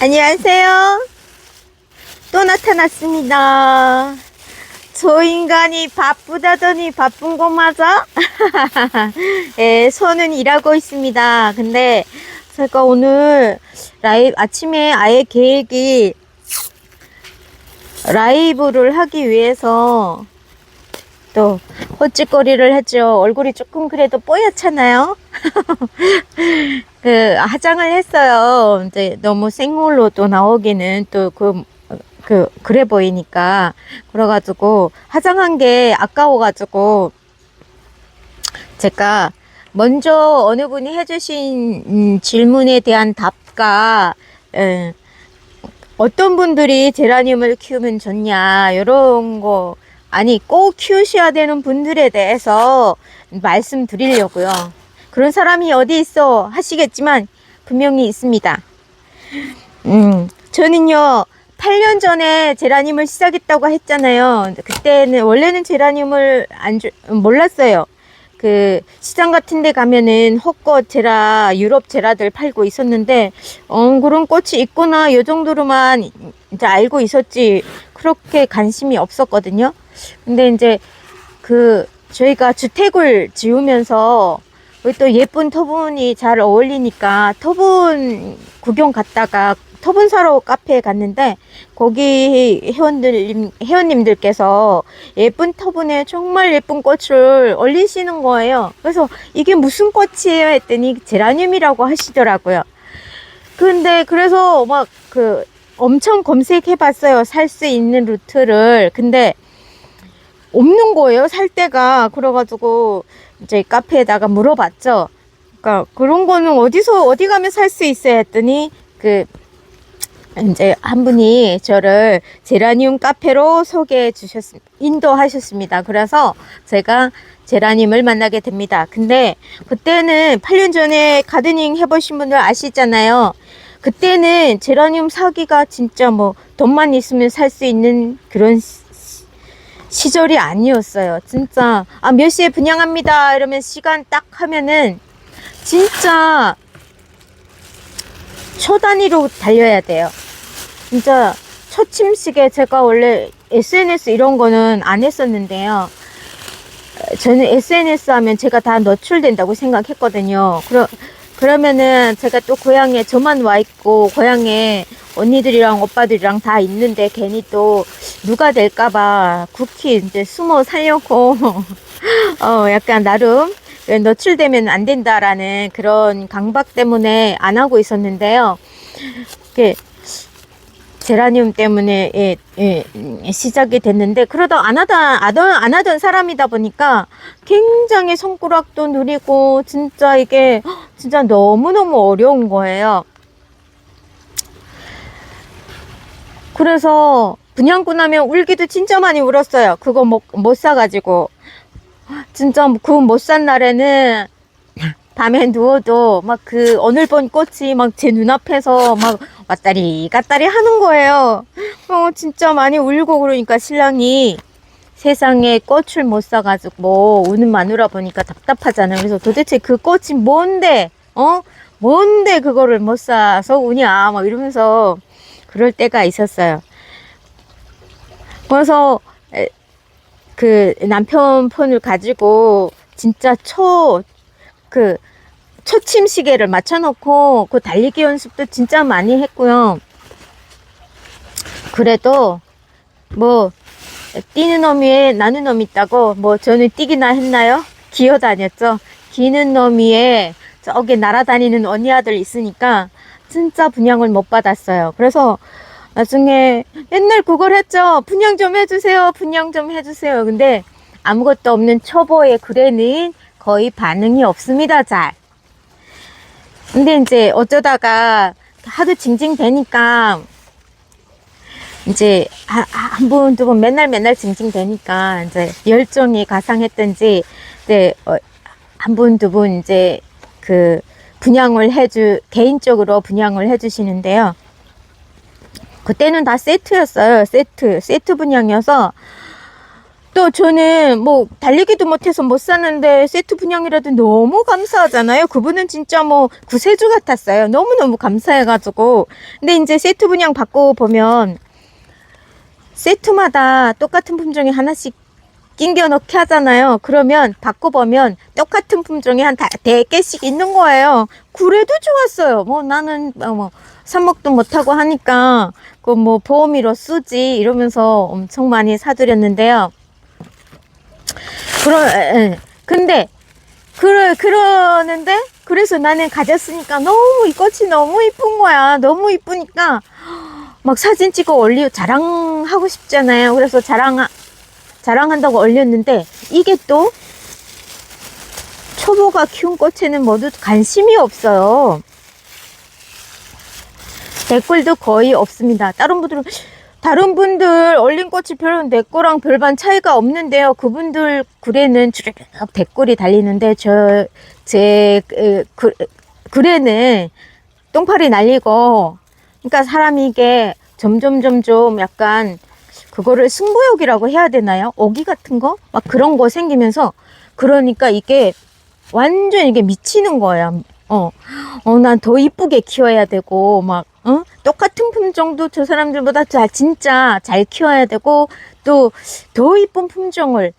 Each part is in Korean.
안녕하세요. 또 나타났습니다. 저 인간이 바쁘다더니 바쁜 거 맞아? 예, 손은 일하고 있습니다. 근데 제가 오늘 아침에 아예 계획이 라이브를 하기 위해서 또 헛짓거리를 했죠. 얼굴이 조금 그래도 뽀얗잖아요. 화장을 했어요. 이제 너무 생얼로 또 나오기는 또 그래 보이니까. 그래가지고 화장한 게 아까워가지고 제가 먼저 어느 분이 해주신 질문에 대한 답과 어떤 분들이 제라늄을 키우면 좋냐 이런 거, 아니 꼭 키우셔야 되는 분들에 대해서 말씀드리려고요. 그런 사람이 어디 있어 하시겠지만 분명히 있습니다. 저는요 8년 전에 제라늄을 시작했다고 했잖아요. 그때는 원래는 제라늄을 몰랐어요. 그 시장 같은 데 가면은 헛꽃 제라, 유럽 제라들 팔고 있었는데 그런 꽃이 있구나 요 정도로만 이제 알고 있었지 그렇게 관심이 없었거든요. 근데 이제 저희가 주택을 지으면서 또 예쁜 터분이 잘 어울리니까 터분 구경 갔다가 터분 사러 카페에 갔는데 거기 회원님들께서 예쁜 터분에 정말 예쁜 꽃을 올리시는 거예요. 그래서 이게 무슨 꽃이에요 했더니 제라늄이라고 하시더라고요. 근데 그래서 막 엄청 검색해 봤어요. 살 수 있는 루트를. 근데 없는 거예요, 살 데가. 그래가지고 이제 카페에다가 물어봤죠. 그러니까 그런 거는 어디 가면 살 수 있어요 했더니 이제 한 분이 저를 제라늄 카페로 인도하셨습니다. 그래서 제가 제라늄을 만나게 됩니다. 근데 그때는 8년 전에 가드닝 해보신 분들 아시잖아요. 그때는 제라늄 사기가 진짜 뭐 돈만 있으면 살 수 있는 그런 시절이 아니었어요. 진짜 몇 시에 분양합니다 이러면 시간 딱 하면은 진짜 초 단위로 달려야 돼요. 진짜 초침식에 제가 원래 SNS 이런 거는 안 했었는데요. 저는 SNS 하면 제가 다 노출된다고 생각했거든요. 그러면은 제가 또 고향에 저만 와 있고 고향에 언니들이랑 오빠들이랑 다 있는데 괜히 또 누가 될까봐 국히 이제 숨어 살려고 약간 나름 노출되면 안 된다라는 그런 강박 때문에 안 하고 있었는데요. 제라늄 때문에 시작이 됐는데 그러다 안 하던 사람이다 보니까 굉장히 손가락도 느리고 진짜 이게 진짜 너무너무 어려운 거예요. 그래서 분양고 나면 울기도 진짜 많이 울었어요. 그거 못 사가지고. 진짜 그거 못 산 날에는 밤에 누워도 막 오늘 본 꽃이 막 제 눈앞에서 막 왔다리 갔다리 하는 거예요. 진짜 많이 울고. 그러니까 신랑이 세상에 꽃을 못 사가지고 우는 마누라 보니까 답답하잖아요. 그래서 도대체 그 꽃이 뭔데 그거를 못 사서 우냐 막 이러면서 그럴 때가 있었어요. 그래서 남편 폰을 가지고 진짜 초침 시계를 맞춰놓고 달리기 연습도 진짜 많이 했고요. 그래도 뭐 뛰는 놈 위에 나는 놈 있다고 저는 뛰기나 했나요? 기어다녔죠. 기는 놈 위에 저기 날아다니는 언니 아들 있으니까 진짜 분양을 못 받았어요. 그래서 나중에 맨날 그걸 했죠. 분양 좀 해주세요. 분양 좀 해주세요. 근데 아무것도 없는 초보의 글에는 거의 반응이 없습니다. 잘. 근데 이제 어쩌다가 하도 징징대니까 이제 한 번, 두 번 맨날 징징대니까 이제 열정이 가상했던지 이제 한 번, 두 번 이제 분양을 개인적으로 분양을 해주시는데요. 그때는 다 세트였어요. 세트 분양이어서 또 저는 뭐 달리기도 못해서 못 샀는데 세트 분양이라도 너무 감사하잖아요. 그분은 진짜 뭐 구세주 같았어요. 너무너무 감사해가지고. 근데 이제 세트 분양 받고 보면 세트마다 똑같은 품종이 하나씩 낑겨 넣기 하잖아요. 그러면 바꿔보면 똑같은 품종이 한 100개씩 있는 거예요. 그래도 좋았어요. 뭐 나는 뭐 삽목도 못하고 하니까 그 뭐 보험이로 쓰지 이러면서 엄청 많이 사드렸는데요. 근데 그러는데 그래서 나는 가졌으니까 너무 이 꽃이 너무 이쁜 거야. 너무 이쁘니까 막 사진 찍어 올리고 자랑하고 싶잖아요. 그래서 자랑한다고 올렸는데 이게 또 초보가 키운 꽃에는 모두 관심이 없어요. 댓글도 거의 없습니다. 다른 분들 올린 꽃이 별로 내 거랑 별반 차이가 없는데요. 그분들 글에는 쭉 댓글이 달리는데 제 글에는 똥파리 날리고, 그러니까 사람이 이게 점점 약간 그거를 승부욕이라고 해야 되나요? 오기 같은 거? 막 그런 거 생기면서, 그러니까 이게 완전 이게 미치는 거예요. 난 더 이쁘게 키워야 되고, 똑같은 품종도 저 사람들보다 진짜 잘 키워야 되고, 또 더 이쁜 품종을,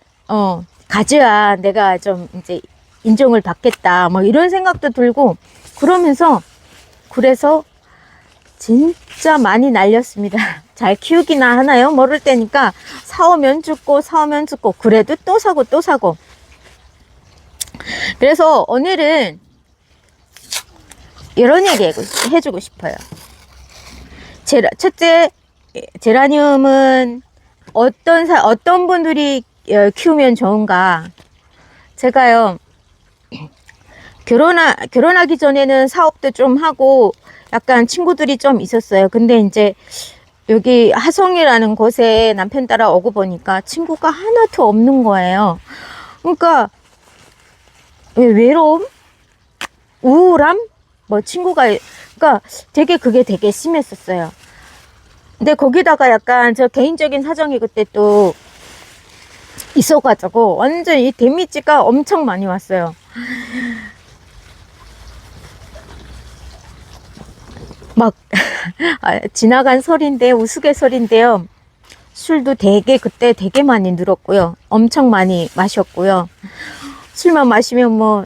가져야 내가 좀 이제 인정을 받겠다. 뭐 이런 생각도 들고, 그래서 진짜 많이 날렸습니다. 잘 키우기나 하나요? 모를 때니까 사오면 죽고, 그래도 또 사고. 그래서 오늘은 이런 얘기 해주고 싶어요. 첫째, 제라늄은 어떤 분들이 키우면 좋은가. 제가요, 결혼하기 전에는 사업도 좀 하고 약간 친구들이 좀 있었어요. 근데 이제 여기 하성이라는 곳에 남편 따라 오고 보니까 친구가 하나도 없는 거예요. 그러니까 외로움? 우울함? 뭐 그러니까 그게 되게 심했었어요. 근데 거기다가 약간 저 개인적인 사정이 그때 또 있어가지고 완전 이 데미지가 엄청 많이 왔어요. 막 지나간 설인데 우스갯소리인데요. 술도 그때 되게 많이 늘었고요. 엄청 많이 마셨고요. 술만 마시면 뭐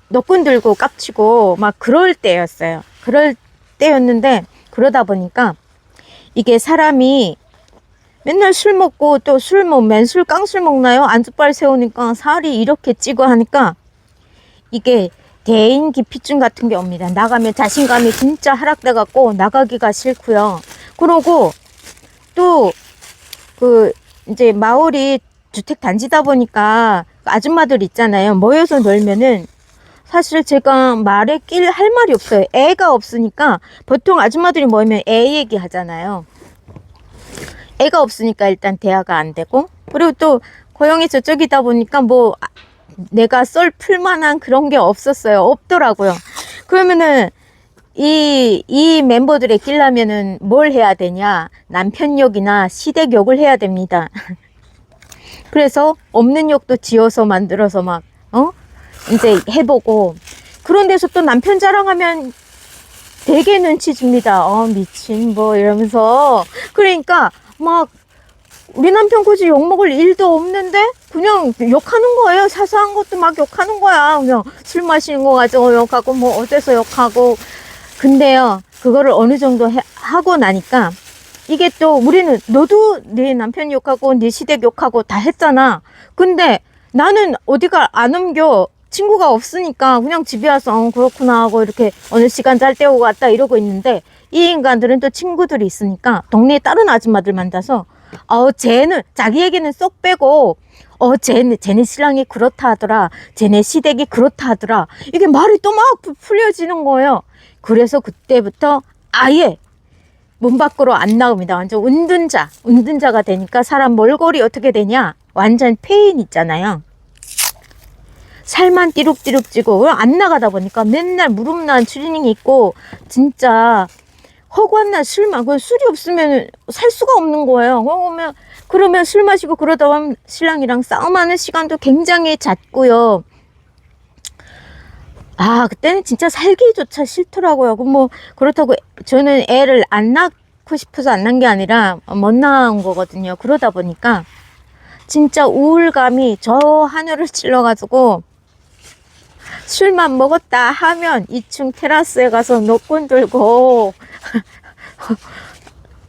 너꾼 들고 깝치고 막 그럴 때였어요. 그럴 때였는데, 그러다 보니까 이게 사람이 맨날 술 먹고 또 맨술 깡술 먹나요? 안주빨 세우니까 살이 이렇게 찌고 하니까 이게 대인 기피증 같은 게 옵니다. 나가면 자신감이 진짜 하락돼 갖고 나가기가 싫고요. 그러고 또 이제 마을이 주택 단지다 보니까 아줌마들 있잖아요. 모여서 놀면은 사실 제가 말에 할 말이 없어요. 애가 없으니까 보통 아줌마들이 모이면 애 얘기 하잖아요. 애가 없으니까 일단 대화가 안 되고, 그리고 또 고영이 저쪽이다 보니까 뭐 내가 풀 만한 그런 게 없더라고요. 그러면은 이 멤버들에 끼려면은 뭘 해야 되냐? 남편 욕이나 시댁 욕을 해야 됩니다. 그래서 없는 욕도 지어서 만들어서 이제 해보고, 그런 데서 또 남편 자랑하면 되게 눈치 줍니다. 미친 뭐 이러면서. 그러니까 우리 남편 굳이 욕먹을 일도 없는데 그냥 욕하는 거예요. 사소한 것도 막 욕하는 거야. 그냥 술 마시는 거 가지고 욕하고 뭐 어때서 욕하고. 근데요, 그거를 어느 정도 하고 나니까 이게 또 우리는 너도 네 남편 욕하고 네 시댁 욕하고 다 했잖아. 근데 나는 어디가 안 옮겨. 친구가 없으니까 그냥 집에 와서 그렇구나 하고 이렇게 어느 시간 잘 때우고 갔다 이러고 있는데, 이 인간들은 또 친구들이 있으니까 동네에 다른 아줌마들 만나서 쟤는 자기 얘기는 쏙 빼고 쟤네 신랑이 그렇다 하더라, 쟤네 시댁이 그렇다 하더라, 이게 말이 또 막 풀려지는 거예요. 그래서 그때부터 아예 문 밖으로 안 나옵니다. 완전 운둔자가 되니까 사람 몰골이 어떻게 되냐, 완전 폐인 있잖아요. 살만 띠룩띠룩 찌고 안 나가다 보니까 맨날 무릎난 추리닝 입고 진짜 허구한 술만, 술이 없으면 살 수가 없는 거예요. 그러면 술 마시고 그러다 보면 신랑이랑 싸움하는 시간도 굉장히 잦고요. 아, 그때는 진짜 살기조차 싫더라고요. 그렇다고 저는 애를 안 낳고 싶어서 안 낳은 게 아니라 못 낳은 거거든요. 그러다 보니까 진짜 우울감이 저 하늘을 찔러가지고 술만 먹었다 하면 2층 테라스에 가서 노건 들고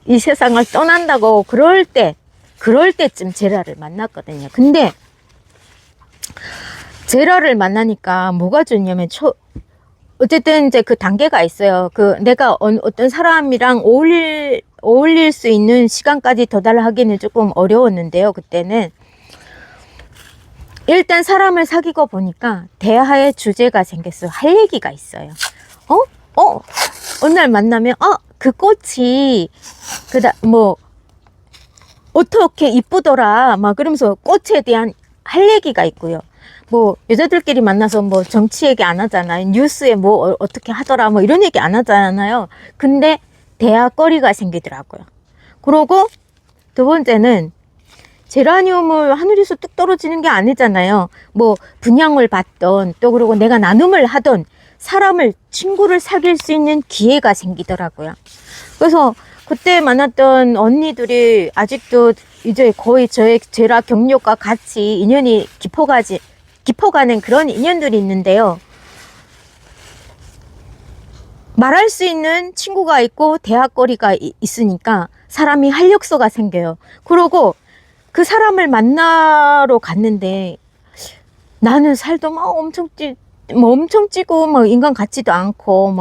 이 세상을 떠난다고 그럴 때쯤 제라를 만났거든요. 근데 제라를 만나니까 뭐가 좋냐면 어쨌든 이제 그 단계가 있어요. 내가 어떤 사람이랑 어울릴 수 있는 시간까지 도달하기는 조금 어려웠는데요. 그때는 일단 사람을 사귀고 보니까 대화의 주제가 생겼어요. 할 얘기가 있어요. 어느 날 만나면 그 꽃이 어떻게 이쁘더라 막 그러면서 꽃에 대한 할 얘기가 있고요. 여자들끼리 만나서 정치 얘기 안 하잖아요. 뉴스에 어떻게 하더라 이런 얘기 안 하잖아요. 근데 대화거리가 생기더라고요. 그리고 두 번째는 제라늄을 하늘에서 뚝 떨어지는 게 아니잖아요. 분양을 받던 또 그리고 내가 나눔을 하던 친구를 사귈 수 있는 기회가 생기더라고요. 그래서 그때 만났던 언니들이 아직도 이제 거의 저의 제라 경력과 같이 인연이 깊어가는 그런 인연들이 있는데요. 말할 수 있는 친구가 있고 대화거리가 있으니까 사람이 활력소가 생겨요. 그러고 그 사람을 만나러 갔는데 나는 살도 엄청 찌고 인간 같지도 않고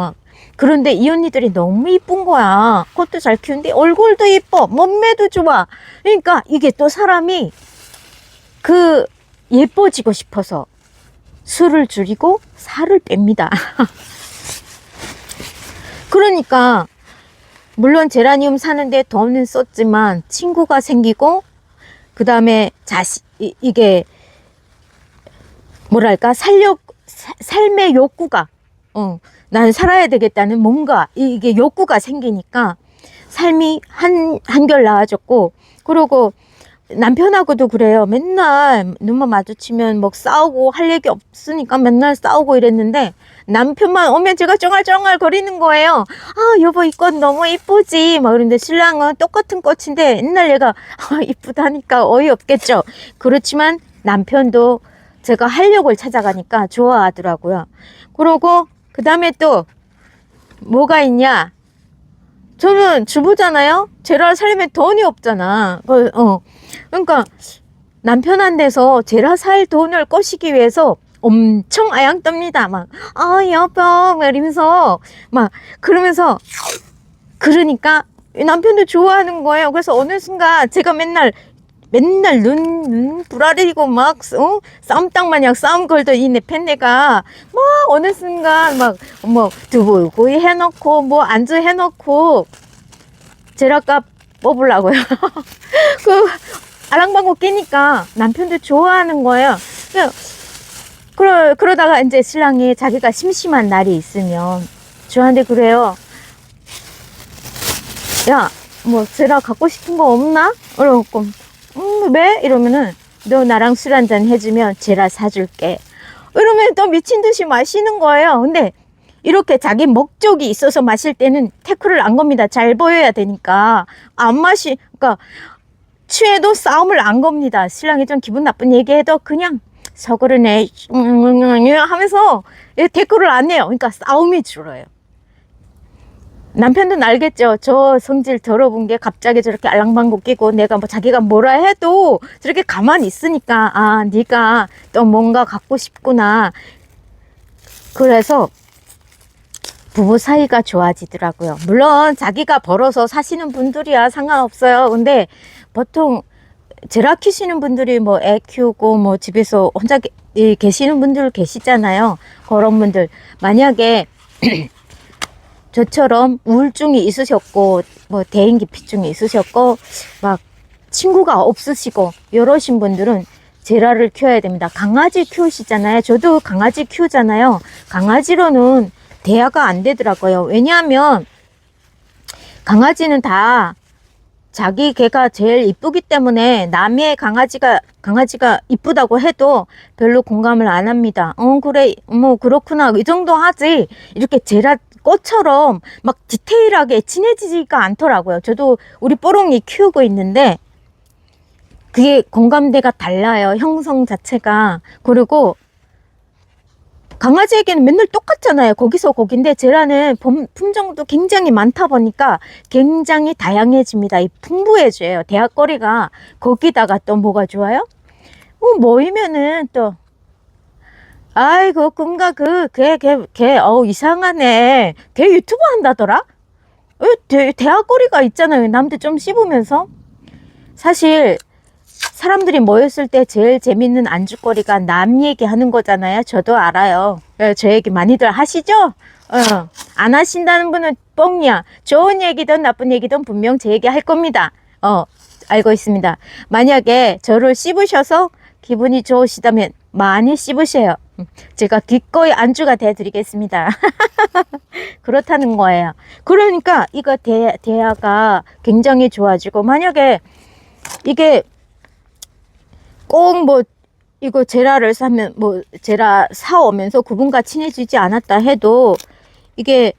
그런데 이 언니들이 너무 이쁜 거야. 꽃도 잘 키우는데 얼굴도 이뻐, 몸매도 좋아. 그러니까 이게 또 사람이 예뻐지고 싶어서 술을 줄이고 살을 뺍니다. 그러니까 물론 제라늄 사는데 돈은 썼지만 친구가 생기고 그 다음에 이게 뭐랄까 삶의 욕구가 나는 살아야 되겠다는 뭔가 이게 욕구가 생기니까 삶이 한결 나아졌고, 그리고 남편하고도 그래요. 맨날 눈만 마주치면 싸우고 할 얘기 없으니까 맨날 싸우고 이랬는데 남편만 오면 제가 쫑알쫑알 거리는 거예요. 여보 이 꽃 너무 이쁘지 그런데 신랑은 똑같은 꽃인데 옛날 얘가 이쁘다니까 어이없겠죠. 그렇지만 남편도 제가 활력을 찾아가니까 좋아하더라고요. 그러고 그 다음에 또 뭐가 있냐, 저는 주부잖아요. 제라 살면 돈이 없잖아. 그러니까 남편한테서 제라 살 돈을 꼬시기 위해서 엄청 아양떱니다. 여보 이러면서 그러면서 그러니까 남편도 좋아하는 거예요. 그래서 어느 순간 제가 맨날 눈 부라리고 쌈땅 마냥 싸움 걸던 이 내 팬네가 어느 순간 두부구이 해놓고 안주 해놓고 제라값 뽑으려고요. 알랑방구 끼니까 남편도 좋아하는 거예요. 그러다가 이제 신랑이 자기가 심심한 날이 있으면 저한테 그래요. 야, 제라 갖고 싶은 거 없나? 그러고 왜? 이러면은 너 나랑 술 한잔 해주면 제라 사줄게. 이러면 또 미친 듯이 마시는 거예요. 근데 이렇게 자기 목적이 있어서 마실 때는 태클을 안 겁니다. 잘 보여야 되니까. 그러니까 취해도 싸움을 안 겁니다. 신랑이 좀 기분 나쁜 얘기해도 그냥 서그르네 하면서 대꾸를 안 해요. 그러니까 싸움이 줄어요. 남편도 알겠죠. 저 성질 더러운 게 갑자기 저렇게 알랑방구 끼고 내가 자기가 뭐라 해도 저렇게 가만히 있으니까 네가 또 뭔가 갖고 싶구나. 그래서 부부 사이가 좋아지더라고요. 물론 자기가 벌어서 사시는 분들이야 상관없어요. 근데 보통 제라 키시는 분들이 애 키우고 집에서 혼자 계시는 분들 계시잖아요. 그런 분들 만약에 저처럼 우울증이 있으셨고 대인기피증이 있으셨고 친구가 없으시고 이러신 분들은 제라를 키워야 됩니다. 강아지 키우시잖아요. 저도 강아지 키우잖아요. 강아지로는 대화가 안 되더라고요. 왜냐하면 강아지는 다 자기 개가 제일 이쁘기 때문에 남의 강아지가 이쁘다고 해도 별로 공감을 안 합니다. 그래, 뭐 그렇구나, 이 정도 하지, 이렇게 제라 꽃처럼 막 디테일하게 친해지지가 않더라고요. 저도 우리 뽀롱이 키우고 있는데 그게 공감대가 달라요, 형성 자체가. 그리고 강아지에게는 맨날 똑같잖아요. 거기서 거긴데 제라는 품종도 굉장히 많다 보니까 굉장히 다양해집니다. 풍부해져요. 대학거리가. 거기다가 또 뭐가 좋아요? 모이면은 또 아이고 금가 걔 이상하네. 걔 유튜브 한다더라? 대학거리가 있잖아요. 남들 좀 씹으면서. 사실 사람들이 모였을 때 제일 재밌는 안주거리가 남 얘기하는 거잖아요. 저도 알아요. 저 얘기 많이들 하시죠? 안 하신다는 분은 뻥이야. 좋은 얘기든 나쁜 얘기든 분명 제 얘기 할 겁니다. 알고 있습니다. 만약에 저를 씹으셔서 기분이 좋으시다면 많이 씹으세요. 제가 기꺼이 안주가 돼드리겠습니다. 그렇다는 거예요. 그러니까 이거 대화가 굉장히 좋아지고, 만약에 이게 꼭 뭐 이거 제라를 사면 뭐 제라 사오면서 그분과 친해지지 않았다 해도 이게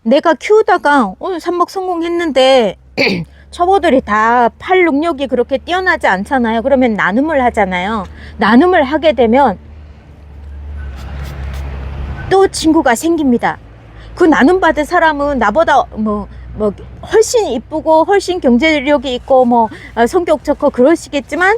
내가 키우다가 오늘 삽목 성공했는데 초보들이 다 팔 능력이 그렇게 뛰어나지 않잖아요. 그러면 나눔을 하잖아요. 나눔을 하게 되면 또 친구가 생깁니다. 그 나눔 받은 사람은 나보다 뭐 훨씬 이쁘고 훨씬 경제력이 있고 뭐 성격 좋고 그러시겠지만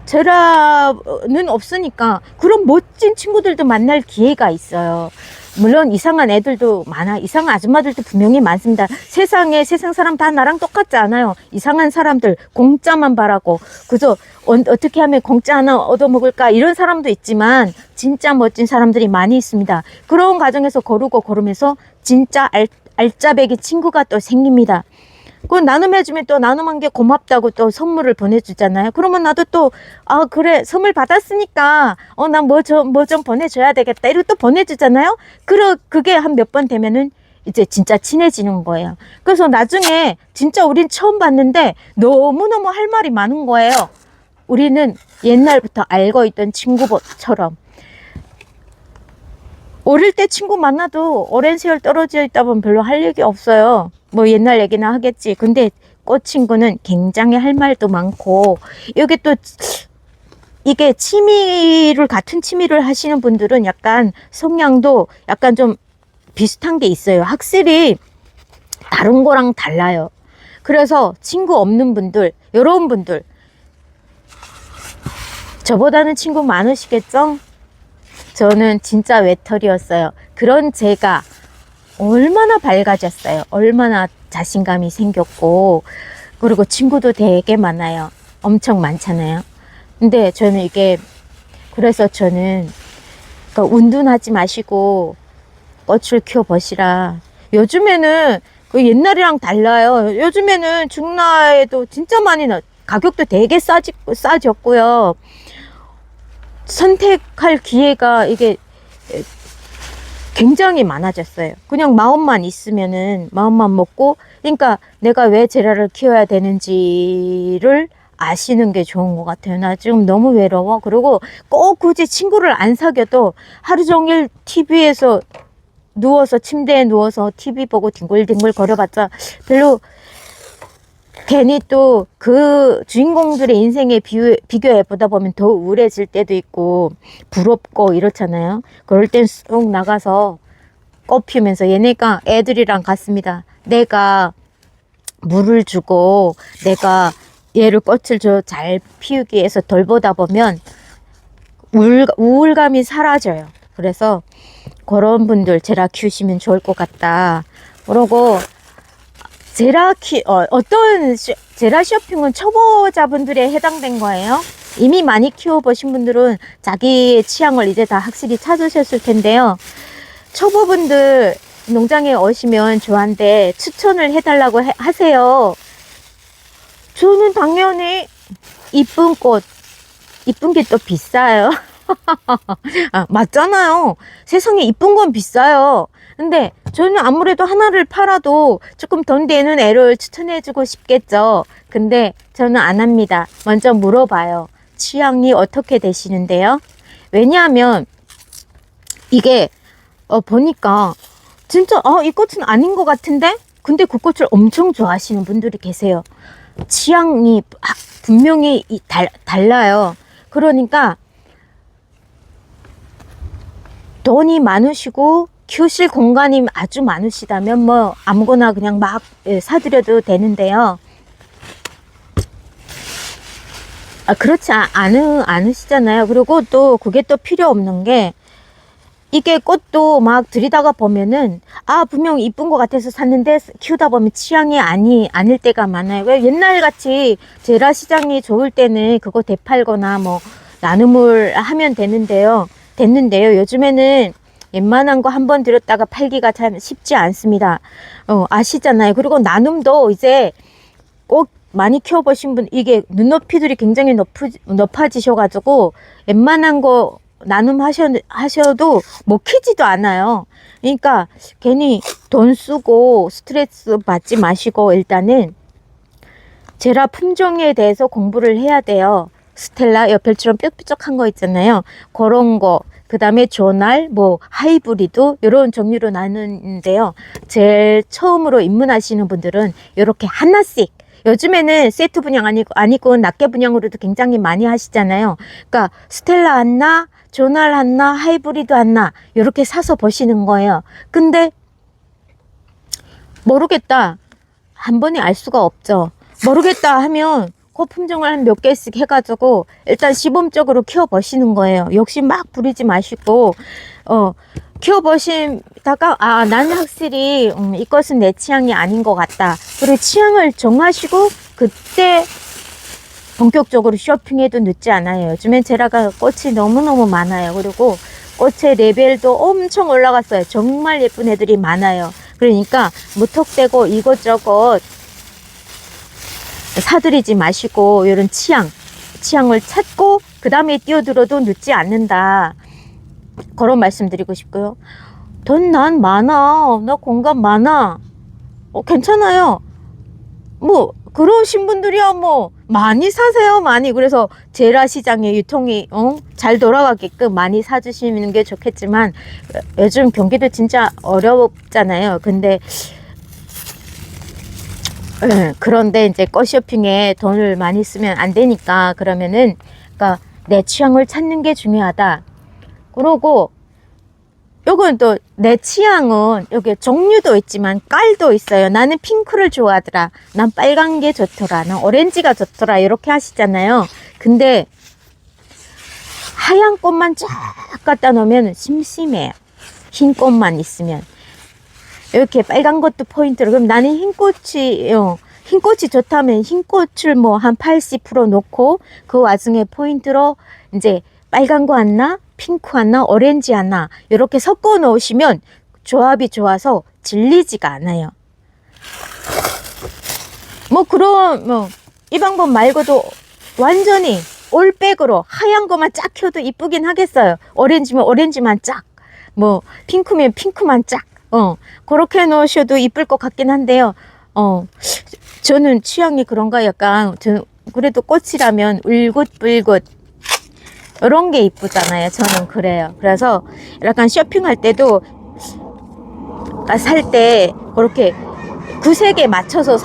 제라는 없으니까 그런 멋진 친구들도 만날 기회가 있어요. 물론 이상한 애들도 많아. 이상한 아줌마들도 분명히 많습니다. 세상 사람 다 나랑 똑같지 않아요. 이상한 사람들 공짜만 바라고 그저 어떻게 하면 공짜 하나 얻어먹을까 이런 사람도 있지만 진짜 멋진 사람들이 많이 있습니다. 그런 과정에서 걸으면서 진짜 알짜배기 친구가 또 생깁니다. 그 나눔해주면 또 나눔한 게 고맙다고 또 선물을 보내주잖아요. 그러면 나도 또 그래 선물 받았으니까 난 뭐 좀 보내줘야 되겠다 이러고 또 보내주잖아요. 그게 한 몇 번 되면은 이제 진짜 친해지는 거예요. 그래서 나중에 진짜 우린 처음 봤는데 너무너무 할 말이 많은 거예요. 우리는 옛날부터 알고 있던 친구처럼. 어릴 때 친구 만나도 오랜 세월 떨어져 있다 보면 별로 할 얘기 없어요. 뭐 옛날 얘기나 하겠지. 근데 꽃 친구는 굉장히 할 말도 많고, 이게 또 이게 같은 취미를 하시는 분들은 약간 성향도 약간 좀 비슷한 게 있어요. 확실히 다른 거랑 달라요. 그래서 친구 없는 분들, 여러분들 저보다는 친구 많으시겠죠? 저는 진짜 외톨이였어요. 그런 제가 얼마나 밝아졌어요. 얼마나 자신감이 생겼고, 그리고 친구도 되게 많아요. 엄청 많잖아요. 근데 저는 그래서 저는 운둔하지 마시고 꽃을 키워보시라. 요즘에는 그 옛날이랑 달라요. 요즘에는 중나에도 진짜 많이 가격도 되게 싸졌고요. 선택할 기회가 이게 굉장히 많아졌어요. 그냥 마음만 있으면은 마음만 먹고, 그러니까 내가 왜 제라를 키워야 되는지를 아시는 게 좋은 것 같아요. 나 지금 너무 외로워. 그리고 꼭 굳이 친구를 안 사귀어도 하루 종일 침대에 누워서 TV 보고 뒹굴뒹굴 거려봤자 별로, 괜히 또 그 주인공들의 인생에 비교해 보다 보면 더 우울해질 때도 있고 부럽고 이렇잖아요. 그럴 땐 쑥 나가서 꽃 피우면서, 얘네가 애들이랑 같습니다. 내가 물을 주고 내가 얘를 꽃을 잘 피우기 위해서 돌보다 보면 우울감이 사라져요. 그래서 그런 분들 제라 키우시면 좋을 것 같다. 그러고 어떤 제라 쇼핑은 초보자분들에 해당된 거예요. 이미 많이 키워보신 분들은 자기의 취향을 이제 다 확실히 찾으셨을 텐데요. 초보분들 농장에 오시면 저한테 추천을 해달라고 하세요. 저는 당연히 이쁜 게 또 비싸요. 아, 맞잖아요. 세상에 이쁜 건 비싸요. 근데 저는 아무래도 하나를 팔아도 조금 돈 되는 애를 추천해주고 싶겠죠. 근데 저는 안 합니다. 먼저 물어봐요. 취향이 어떻게 되시는데요? 왜냐하면 이게 보니까 진짜 이 꽃은 아닌 것 같은데? 근데 그 꽃을 엄청 좋아하시는 분들이 계세요. 취향이 분명히 달라요. 그러니까 돈이 많으시고 키우실 공간이 아주 많으시다면 뭐 아무거나 그냥 막 사드려도 되는데요. 그렇지 않으시잖아요. 그리고 또 그게 또 필요 없는 게 이게 꽃도 막 들이다가 보면은 분명 이쁜 것 같아서 샀는데 키우다 보면 취향이 아닐 때가 많아요. 왜 옛날같이 제라 시장이 좋을 때는 그거 되팔거나 뭐 나눔을 하면 됐는데요. 요즘에는 웬만한 거 한번 들였다가 팔기가 참 쉽지 않습니다. 아시잖아요. 그리고 나눔도 이제 꼭 많이 키워보신 분, 이게 눈높이들이 굉장히 높아지셔가지고 웬만한 거 나눔하셔도 먹히지도 않아요. 그러니까 괜히 돈 쓰고 스트레스 받지 마시고 일단은 제라 품종에 대해서 공부를 해야 돼요. 스텔라 별처럼 뾰족한 거 있잖아요. 그런 거. 그 다음에 조날, 뭐 하이브리드 이런 종류로 나누는데요. 제일 처음으로 입문하시는 분들은 이렇게 하나씩, 요즘에는 세트 분양 아니고 낱개 분양으로도 굉장히 많이 하시잖아요. 그러니까 스텔라 하나, 조날 하나, 하이브리드 하나 이렇게 사서 보시는 거예요. 근데 모르겠다, 한 번에 알 수가 없죠. 모르겠다 하면 그 품종을 한 몇 개씩 해가지고 일단 시범적으로 키워보시는 거예요. 욕심 막 부리지 마시고 키워보시다가 나는 확실히 이것은 내 취향이 아닌 것 같다. 그리고 취향을 정하시고 그때 본격적으로 쇼핑해도 늦지 않아요. 요즘엔 제라가 꽃이 너무너무 많아요. 그리고 꽃의 레벨도 엄청 올라갔어요. 정말 예쁜 애들이 많아요. 그러니까 무턱대고 이것저것 사들이지 마시고 이런 취향을 찾고 그 다음에 뛰어들어도 늦지 않는다. 그런 말씀 드리고 싶고요. 돈 난 많아. 나 공간 많아. 괜찮아요. 뭐 그러신 분들이야 뭐 많이 사세요. 많이. 그래서 제라 시장의 유통이 잘 돌아가게끔 많이 사주시는 게 좋겠지만 요즘 경기도 진짜 어렵잖아요. 그런데 이제 꽃 쇼핑에 돈을 많이 쓰면 안 되니까, 그러면은 그러니까 내 취향을 찾는 게 중요하다. 그러고 요건 또 내 취향은 여기 종류도 있지만 깔도 있어요. 나는 핑크를 좋아하더라. 난 빨간 게 좋더라. 난 오렌지가 좋더라. 이렇게 하시잖아요. 근데 하얀 꽃만 쫙 갖다 놓으면 심심해요. 흰 꽃만 있으면. 이렇게 빨간 것도 포인트로. 그럼 나는 흰꽃이 좋다면 흰꽃을 뭐 한 80% 놓고 그 와중에 포인트로 이제 빨간 거 하나, 핑크 하나, 오렌지 하나 이렇게 섞어 놓으시면 조합이 좋아서 질리지가 않아요. 이 방법 말고도 완전히 올백으로 하얀 거만 쫙 켜도 이쁘긴 하겠어요. 오렌지면 오렌지만 쫙, 뭐 핑크면 핑크만 쫙. 그렇게 해놓으셔도 이쁠 것 같긴 한데요. 저는 취향이 그런가 약간, 그래도 꽃이라면 울긋불긋 이런 게 이쁘잖아요. 저는 그래요. 그래서 약간 쇼핑할 때도 살 때 그렇게 구색에 맞춰서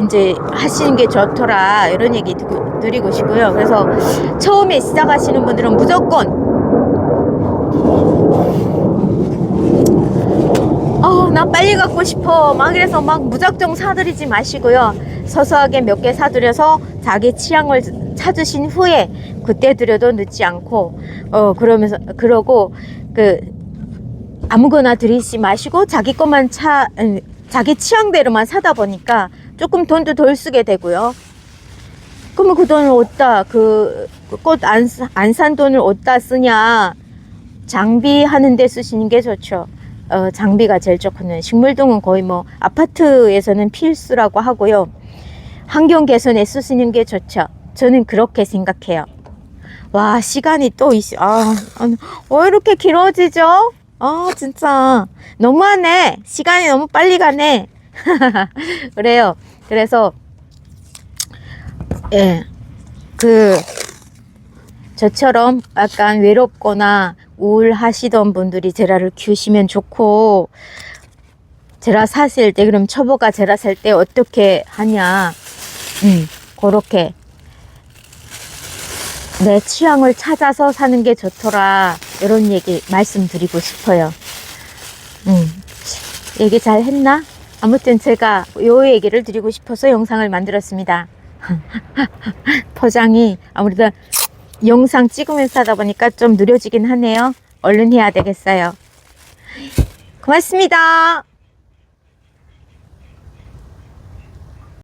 이제 하시는 게 좋더라. 이런 얘기 드리고 싶고요. 그래서 처음에 시작하시는 분들은 무조건 나 빨리 갖고 싶어 막 그래서 막 무작정 사들이지 마시고요. 서서하게 몇 개 사들여서 자기 취향을 찾으신 후에 그때 드려도 늦지 않고 그러고 아무거나 들이지 마시고 자기 것만 자기 취향대로만 사다 보니까 조금 돈도 덜 쓰게 되고요. 그러면 그 돈을 어디다 꽃 안 산 돈을 어디다 쓰냐, 장비하는 데 쓰시는 게 좋죠. 장비가 제일 좋거든요. 식물등은 거의 뭐 아파트에서는 필수라고 하고요. 환경 개선에 쓰시는 게 좋죠. 저는 그렇게 생각해요. 와, 시간이 또, 왜 이렇게 길어지죠? 진짜. 너무하네. 시간이 너무 빨리 가네. 그래요. 그래서, 예. 저처럼 약간 외롭거나 우울하시던 분들이 제라를 키우시면 좋고, 제라 사실 때, 그럼 초보가 제라 살 때 어떻게 하냐. 그렇게. 내 취향을 찾아서 사는 게 좋더라. 이런 얘기 말씀드리고 싶어요. 얘기 잘 했나? 아무튼 제가 요 얘기를 드리고 싶어서 영상을 만들었습니다. 포장이 아무래도 영상 찍으면서 하다 보니까 좀 느려지긴 하네요. 얼른 해야 되겠어요. 고맙습니다.